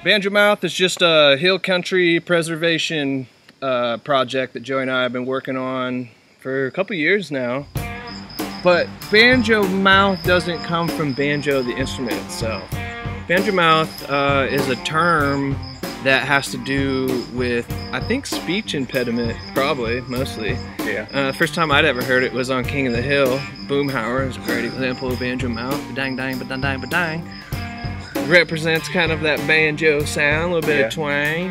Banjo Mouth is just a hill country preservation project that Joey and I have been working on for a couple years now. But Banjo Mouth doesn't come from banjo, the instrument itself. Banjo Mouth is a term that has to do with, I think, speech impediment, probably, mostly. Yeah. First time I'd ever heard it was on King of the Hill. Boomhauer is a great example of Banjo Mouth. Ba-dang, dang, ba-dang, ba-dang. Represents kind of that banjo sound, a little bit of twang.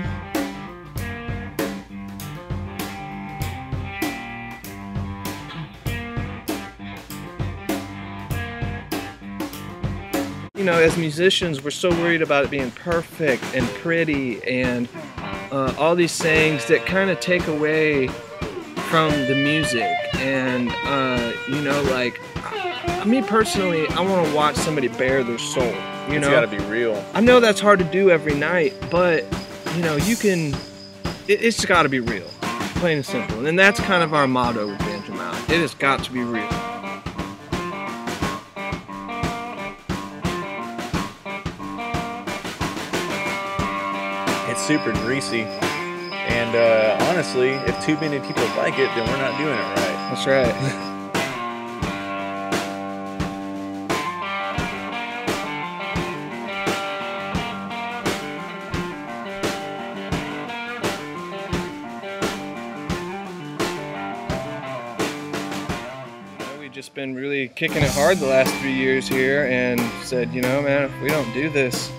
You know, as musicians, we're so worried about it being perfect and pretty and all these things that kind of take away from the music. And, you know, like, me personally, I want to watch somebody bare their soul. You know? It's gotta be real. I know that's hard to do every night, but, you know, you can, it's gotta be real, plain and simple. And that's kind of our motto with Banjo Mouth. It has got to be real. It's super greasy. And honestly, if too many people like it, then we're not doing it right. That's right. Just been really kicking it hard the last 3 years here and said, you know, man, if we don't do this,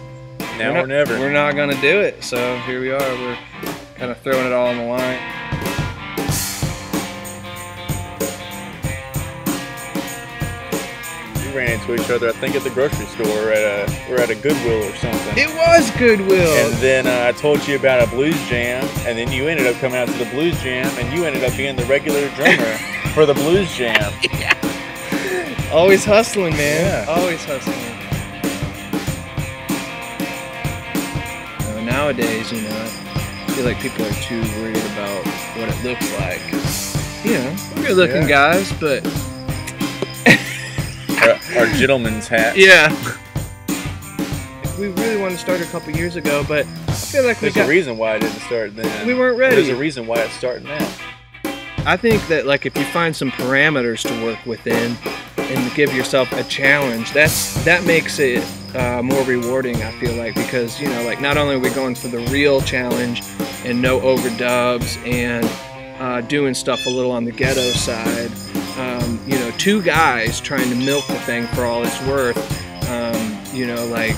now or never. We're not gonna do it. So here we are, we're kind of throwing it all on the line. We ran into each other, I think, at the grocery store or at a Goodwill or something. It was Goodwill. And then I told you about a blues jam, and then you ended up coming out to the blues jam, and you ended up being the regular drummer for the blues jam. Yeah. Always hustling, man. Yeah. Always hustling. Nowadays, you know, I feel like people are too worried about what it looks like. You know, we're good looking guys, but... our gentleman's hat. Yeah. We really wanted to start a couple years ago, but I feel like There's a reason why I didn't start then. We weren't ready. There's a reason why it's starting now. I think that, like, if you find some parameters to work within and give yourself a challenge, that makes it more rewarding, I feel like, because, you know, like, not only are we going for the real challenge and no overdubs and doing stuff a little on the ghetto side, you know, two guys trying to milk the thing for all it's worth, you know, like,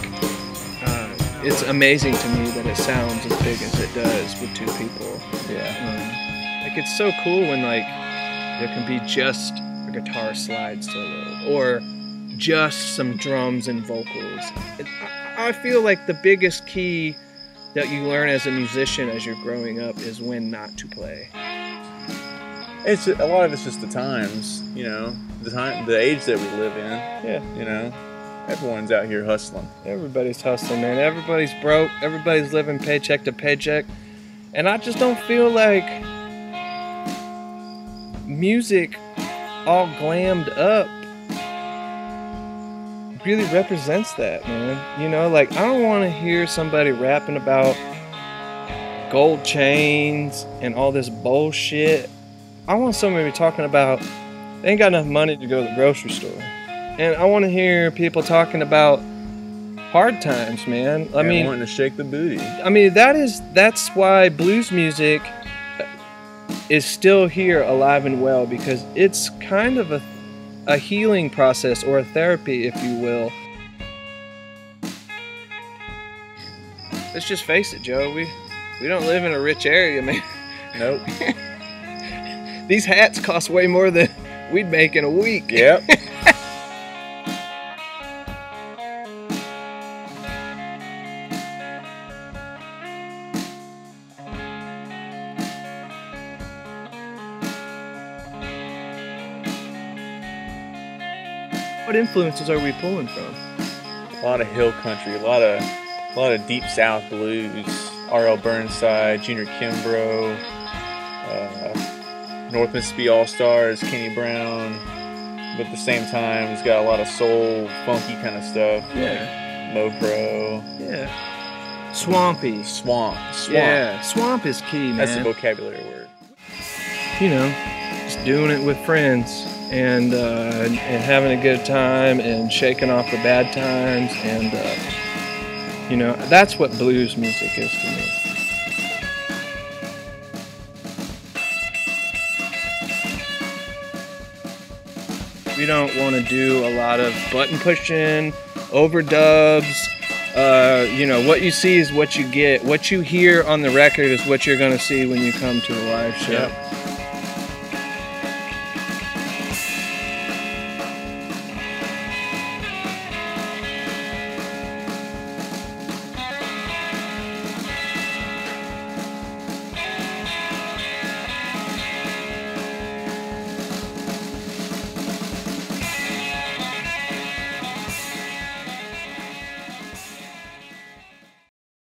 it's amazing to me that it sounds as big as it does with two people. Yeah. Like, it's so cool when, like, there can be just a guitar slide solo or just some drums and vocals. I feel like the biggest key that you learn as a musician as you're growing up is when not to play. It's a lot of it's just the times, you know, the age that we live in. Yeah. You know, everyone's out here hustling. Everybody's hustling, man. Everybody's broke. Everybody's living paycheck to paycheck. And I just don't feel like music all glammed up really represents that, man. You know, like, I don't want to hear somebody rapping about gold chains and all this bullshit. I want somebody to be talking about they ain't got enough money to go to the grocery store. And I want to hear people talking about hard times, man. I mean, wanting to shake the booty. I mean, that's why blues music is still here alive and well, because it's kind of a healing process, or a therapy, if you will. Let's just face it, Joe, we don't live in a rich area, man. Nope. These hats cost way more than we'd make in a week. Yep. What influences are we pulling from? A lot of hill country, a lot of deep south blues. R.L. Burnside, Junior Kimbrough, North Mississippi All-Stars, Kenny Brown, but at the same time, it's got a lot of soul, funky kind of stuff. Yeah. Like Mopro. Yeah. Swampy. Swamp. Yeah, swamp is key, man. That's a vocabulary word. You know, just doing it with friends and having a good time and shaking off the bad times, and you know, that's what blues music is to me. We don't want to do a lot of button pushing, overdubs. You know, what you see is what you get. What you hear on the record is what you're going to see when you come to a live show. Yep.